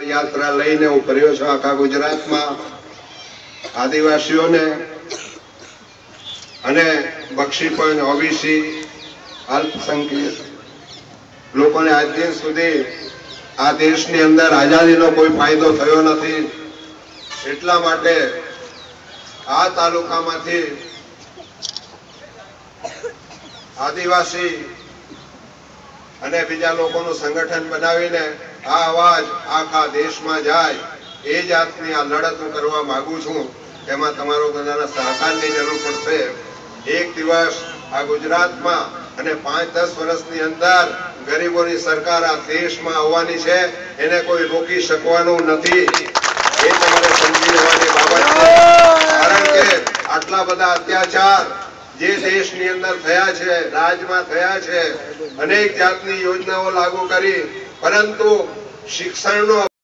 યાત્રા લઈને હું ફર્યો છું આખા ગુજરાતમાં આદિવાસીઓને અને બક્ષી પણ ઓબીસી અલ્પસંખ્યક લોકોને આજ દિન સુધી આ દેશની અંદર આઝાદીનો કોઈ ફાયદો થયો નથી। એટલા માટે આ તાલુકામાંથી આદિવાસી અને બીજા લોકોનું સંગઠન બનાવીને આ અવાજ આખા દેશમાં જાય એ જાતની આ લડત હું કરવા માંગુ છું। એમાં તમારો બધાના સહકારની જરૂર પડશે। એક દિવસ આ ગુજરાતમાં અને 5-10 વર્ષની અંદર ગરીબોની સરકાર આ દેશમાં આવવાની છે, એને કોઈ રોકી શકવાનું નથી। એ તમારે સમજી લેવાની બાબત છે, કારણ કે આટલા બધા અત્યાચાર જે દેશની અંદર થયા છે, રાજમાં થયા છે, અનેક જાતની યોજનાઓ લાગુ કરી, પરંતુ શિક્ષણનો